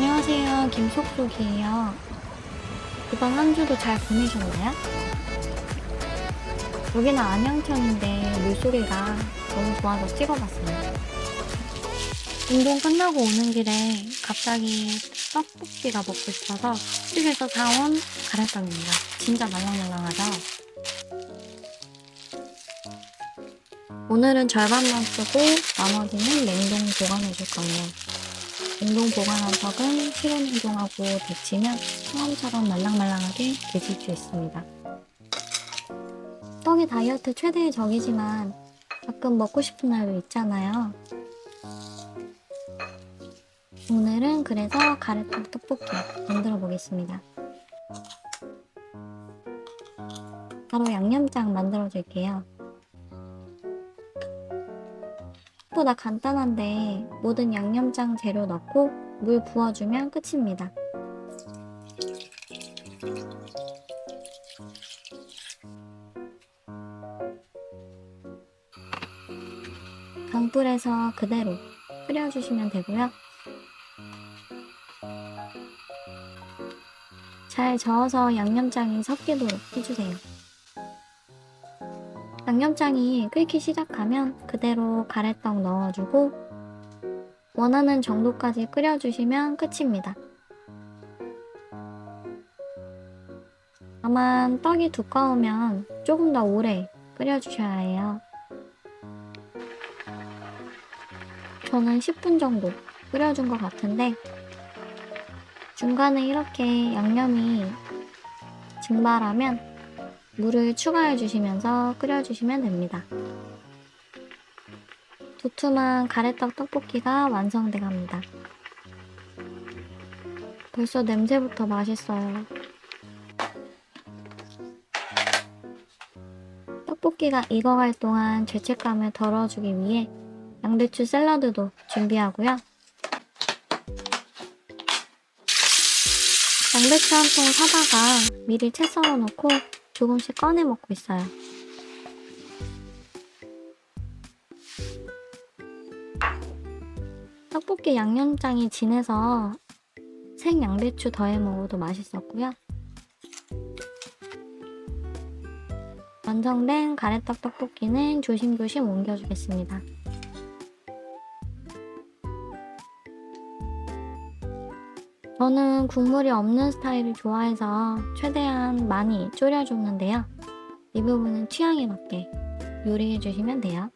안녕하세요. 김속속이에요. 이번 한 주도 잘 보내셨나요? 여기는 안양천인데 물소리가 너무 좋아서 찍어봤어요. 운동 끝나고 오는 길에 갑자기 떡볶이가 먹고 싶어서 시댁에서 사온 가래떡입니다. 진짜 말랑말랑하죠? 오늘은 절반만 쓰고 나머지는 냉동 보관해 줄 거예요. 냉동 보관한 떡은 실온 해동하고 데치면 처음처럼 말랑말랑하게 드실 수 있습니다. 떡이 다이어트 최대의 적이지만 가끔 먹고 싶은 날도 있잖아요. 오늘은 그래서 가래떡 떡볶이 만들어 보겠습니다. 바로 양념장 만들어 줄게요. 생각보다 간단한데 모든 양념장 재료 넣고 물 부어주면 끝입니다. 강불에서 그대로 끓여주시면 되고요. 잘 저어서 양념장이 섞이도록 해주세요. 양념장이 끓기 시작하면 그대로 가래떡 넣어주고 원하는 정도까지 끓여주시면 끝입니다. 다만 떡이 두꺼우면 조금 더 오래 끓여주셔야 해요. 저는 10분 정도 끓여준 것 같은데 중간에 이렇게 양념이 증발하면 물을 추가해 주시면서 끓여주시면 됩니다. 두툼한 가래떡 떡볶이가 완성돼 갑니다. 벌써 냄새부터 맛있어요. 떡볶이가 익어갈 동안 죄책감을 덜어주기 위해 양배추 샐러드도 준비하고요. 양배추 한 통 사다가 미리 채 썰어 놓고 조금씩 꺼내 먹고 있어요. 떡볶이 양념장이 진해서 생 양배추 더해 먹어도 맛있었고요. 완성된 가래떡 떡볶이는 조심조심 옮겨주겠습니다. 저는 국물이 없는 스타일을 좋아해서 최대한 많이 졸여주는데요. 이 부분은 취향에 맞게 요리해주시면 돼요.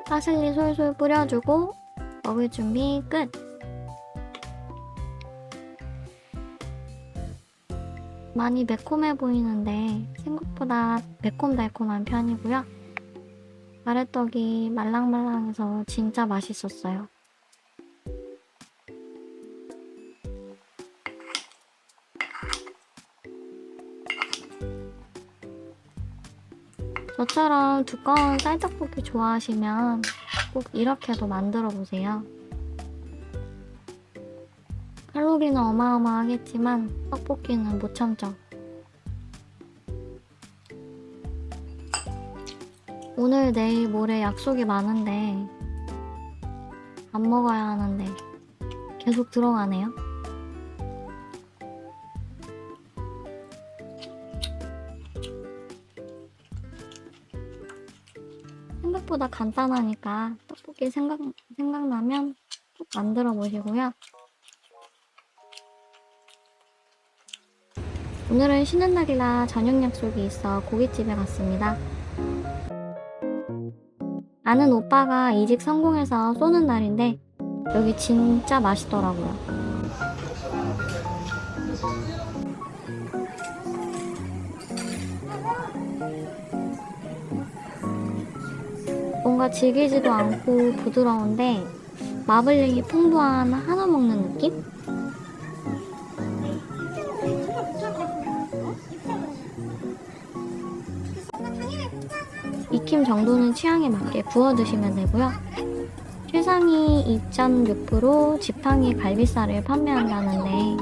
파슬리 솔솔 뿌려주고 먹을 준비 끝! 많이 매콤해 보이는데 생각보다 매콤달콤한 편이고요. 가래떡이 말랑말랑해서 진짜 맛있었어요. 저처럼 두꺼운 쌀떡볶이 좋아하시면 꼭 이렇게도 만들어 보세요. 칼로리는 어마어마하겠지만 떡볶이는 못 참죠. 오늘, 내일, 모레 약속이 많은데 안 먹어야 하는데 계속 들어가네요. 생각보다 간단하니까 떡볶이 생각나면 꼭 만들어 보시고요. 오늘은 쉬는 날이라 저녁 약속이 있어 고깃집에 갔습니다. 아는 오빠가 이직 성공해서 쏘는 날인데 여기 진짜 맛있더라고요. 뭔가 질기지도 않고 부드러운데 마블링이 풍부한 한우 먹는 느낌? 익힘 정도는 취향에 맞게 구워 드시면 되고요. 최상위 2.6% 지팡이 갈비살을 판매한다는데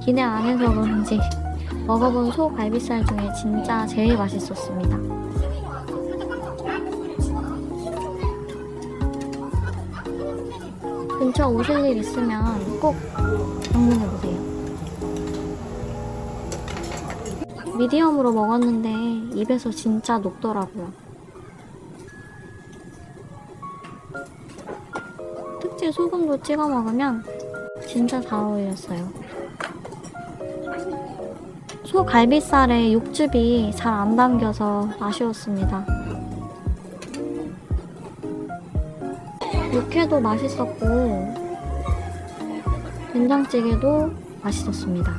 기대 안 해서 그런지 먹어본 소 갈비살 중에 진짜 제일 맛있었습니다. 근처 오실 일 있으면 꼭 방문해보세요. 미디엄으로 먹었는데 입에서 진짜 녹더라고요. 특제 소금도 찍어 먹으면 진짜 잘 어울렸어요. 소 갈비살에 육즙이 잘 안 담겨서 아쉬웠습니다. 육회도 맛있었고 된장찌개도 맛있었습니다.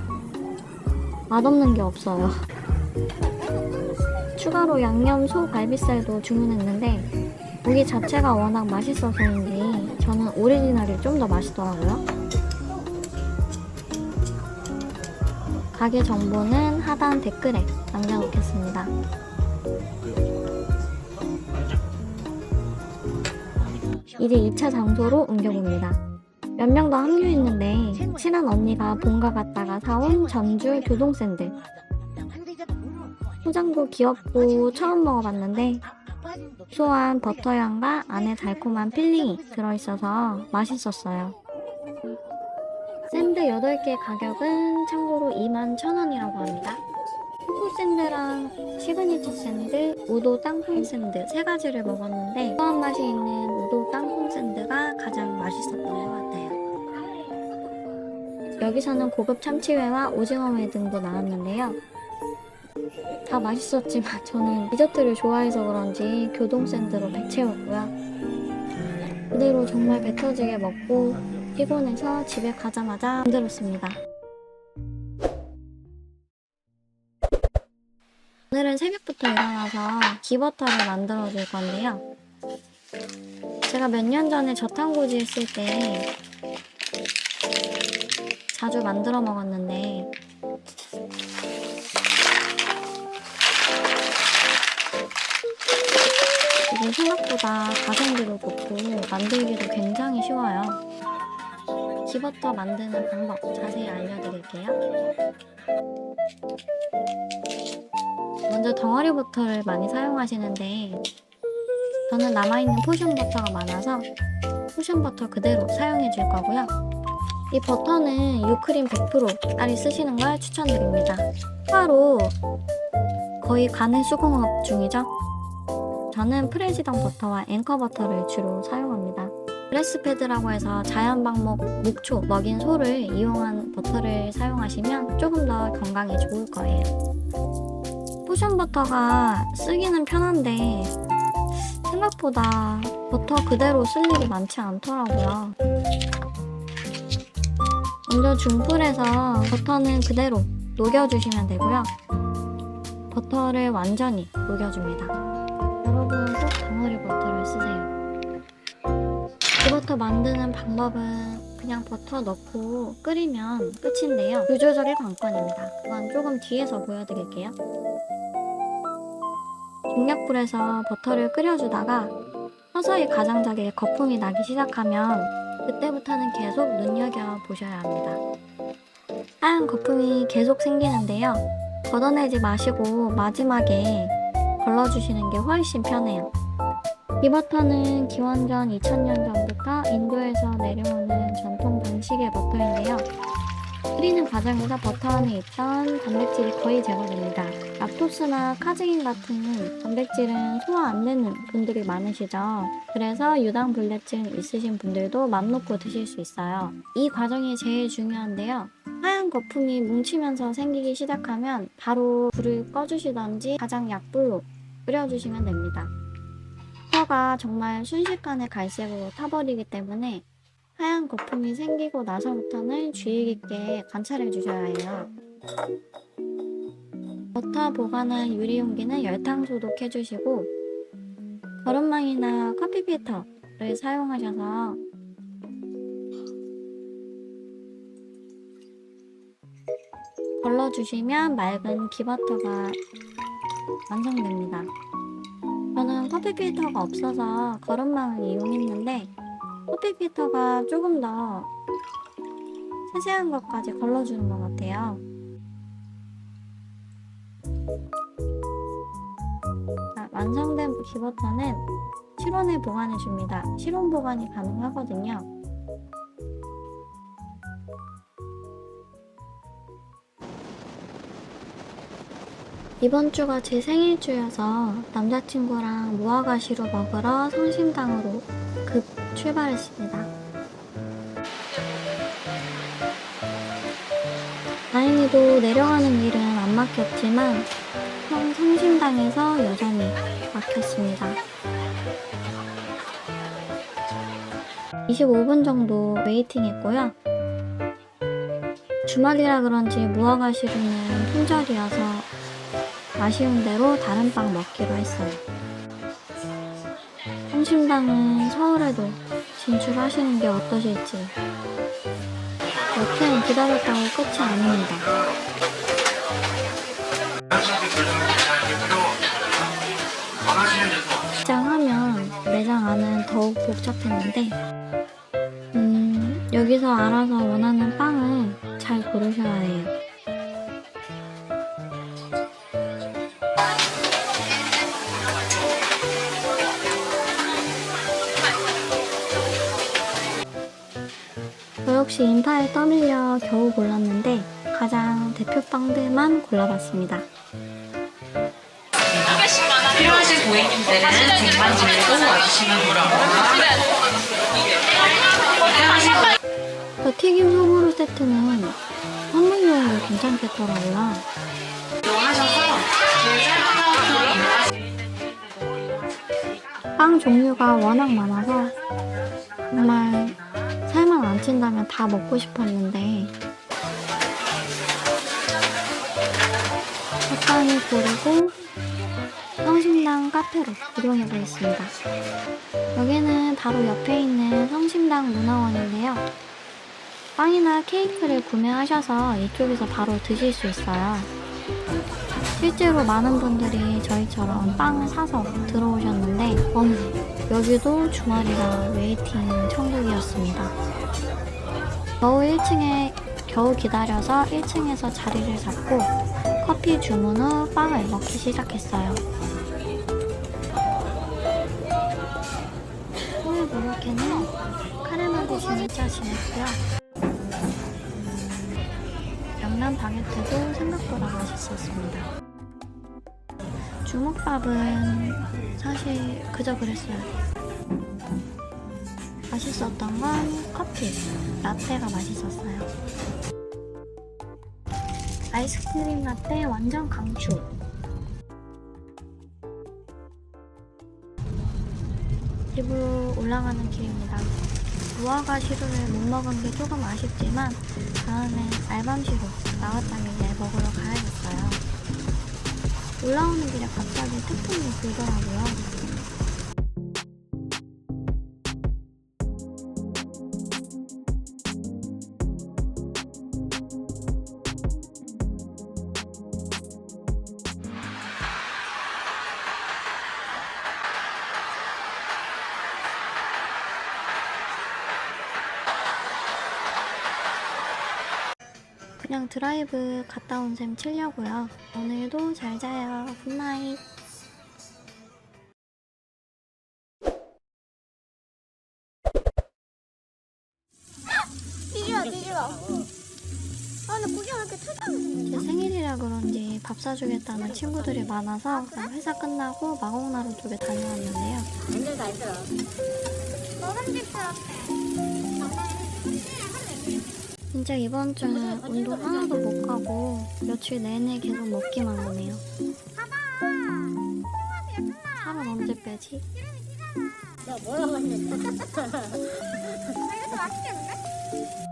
맛없는 게 없어요. 추가로 양념 소 갈비살도 주문했는데 고기 자체가 워낙 맛있어서인지 저는 오리지널이 좀 더 맛있더라고요. 가게 정보는 하단 댓글에 남겨놓겠습니다. 이제 2차 장소로 옮겨봅니다. 몇 명 더 합류했는데 친한 언니가 본가 갔다가 사온 전주 교동 샌들. 포장도 귀엽고 처음 먹어봤는데 소소한 버터향과 안에 달콤한 필링이 들어있어서 맛있었어요. 샌드 8개 가격은 참고로 21,000원이라고 합니다. 코코 샌드랑 시그니처 샌드, 우도 땅콩 샌드 3가지를 먹었는데 고소한 맛이 있는 우도 땅콩 샌드가 가장 맛있었던 것 같아요. 여기서는 고급 참치회와 오징어회 등도 나왔는데요. 다 맛있었지만 저는 디저트를 좋아해서 그런지 교동 샌드로 배 채웠고요. 그대로 정말 배 터지게 먹고 피곤해서 집에 가자마자 잠들었습니다. 오늘은 새벽부터 일어나서 기버터를 만들어 줄 건데요. 제가 몇 년 전에 저탄고지 했을 때 자주 만들어 먹었는데 이게 생각보다 가성비도 좋고 만들기도 굉장히 쉬워요. 기버터 만드는 방법 자세히 알려드릴게요. 먼저 덩어리 버터를 많이 사용하시는데 저는 남아있는 포션 버터가 많아서 포션 버터 그대로 사용해 줄 거고요. 이 버터는 유크림 100%까지 쓰시는 걸 추천드립니다. 추가로 거의 가능 수공업 중이죠. 저는 프레지던 버터와 앵커 버터를 주로 사용합니다. 브레스패드라고 해서 자연 방목 목초 먹인 소를 이용한 버터를 사용하시면 조금 더 건강에 좋을 거예요. 포션 버터가 쓰기는 편한데 생각보다 버터 그대로 쓸 일이 많지 않더라고요. 먼저 중불에서 버터는 그대로 녹여주시면 되고요. 버터를 완전히 녹여줍니다. 여러분 꼭 덩어리 버터를 쓰세요. 기버터 만드는 방법은 그냥 버터 넣고 끓이면 끝인데요. 유조절의 관건입니다. 그건 조금 뒤에서 보여드릴게요. 중약불에서 버터를 끓여주다가 서서히 가장자리에 거품이 나기 시작하면 그때부터는 계속 눈여겨보셔야 합니다. 하얀 거품이 계속 생기는데요. 걷어내지 마시고 마지막에 걸러주시는 게 훨씬 편해요. 이 버터는 기원전 2000년 전부터 인도에서 내려오는 전통 방식의 버터인데요. 끓이는 과정에서 버터 안에 있던 단백질이 거의 제거됩니다. 락토스나 카제인 같은 단백질은 소화 안 되는 분들이 많으시죠. 그래서 유당불내증 있으신 분들도 맘 놓고 드실 수 있어요. 이 과정이 제일 중요한데요. 하얀 거품이 뭉치면서 생기기 시작하면 바로 불을 꺼주시던지 가장 약불로 끓여주시면 됩니다. 버터가 정말 순식간에 갈색으로 타버리기 때문에 하얀 거품이 생기고 나서부터는 주의 깊게 관찰해 주셔야 해요. 버터 보관한 유리 용기는 열탕 소독해 주시고 거름망이나 커피 필터를 사용하셔서 걸러주시면 맑은 기버터가 완성됩니다. 저는 커피 필터가 없어서 거름망을 이용했는데 커피 필터가 조금 더 세세한 것까지 걸러주는 것 같아요. 완성된 기버터는 실온에 보관해줍니다. 실온 보관이 가능하거든요. 이번 주가 제 생일주여서 남자친구랑 무화과시루 먹으러 성심당으로 급 출발했습니다. 다행히도 내려가는 길은 안 막혔지만 성심당에서 여전히 막혔습니다. 25분 정도 웨이팅 했고요. 주말이라 그런지 무화과시루는 품절이어서 아쉬운 대로 다른 빵 먹기로 했어요. 성심당은 서울에도 진출하시는 게 어떠실지. 여튼 기다렸다고 끝이 아닙니다. 입장하면 매장 안은 더욱 복잡했는데 여기서 알아서 원하는 빵을 잘 고르셔야 해요. 저 역시 인파에 떠밀려 겨우 골랐는데 가장 대표 빵들만 골라봤습니다. 필요하신 고객님들은 백만 들고 와주시면 됩니다. 저 튀김 소보루 세트는 선물용으로 괜찮겠더라고요. 빵 종류가 워낙 많아서 정말 살만 안 찐다면 다 먹고 싶었는데 적당히 고르고 성심당 카페로 이동해보겠습니다. 여기는 바로 옆에 있는 성심당 문화원인데요. 빵이나 케이크를 구매하셔서 이쪽에서 바로 드실 수 있어요. 실제로 많은 분들이 저희처럼 빵을 사서 들어오셨는데 여기도 주말이라 웨이팅 천국이었습니다. 겨우 기다려서 1층에서 자리를 잡고 커피 주문 후 빵을 먹기 시작했어요. 오늘 모로케는 카레마드 진짜 지냈고요. 명란 바게트도 생각보다 맛있었습니다. 주먹밥은 사실 그저 그랬어요. 맛있었던 건 커피, 라떼가 맛있었어요. 아이스크림 라떼 완전 강추. 집으로 올라가는 길입니다. 무화과시루를 못 먹은 게 조금 아쉽지만 다음엔 알밤시루 나왔다길래 먹으러 가야겠어요. 올라오는 길에 갑자기 태풍이 불더라고요. 그냥 드라이브 갔다 온 셈 치려고요. 오늘도 잘 자요. 굿나잇. 뒤지마. 근데 고기가 왜 이렇게 투자하는 제 생일이라 그런지 밥 사주겠다는 친구들이 많아서 회사 끝나고 마곡나루 쪽에 다녀왔는데요. 엔젤도 안 들어. 진짜 이번 주는 운동 하나도 못 가고 며칠 내내 계속 먹기만 하네요. 살은 언제 빼지? 야, 뭐라고 했는데?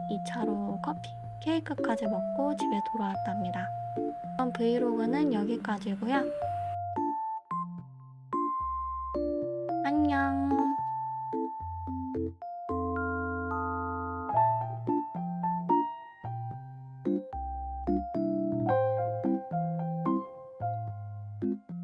2차로 커피, 케이크까지 먹고 집에 돌아왔답니다. 이번 브이로그는 여기까지고요.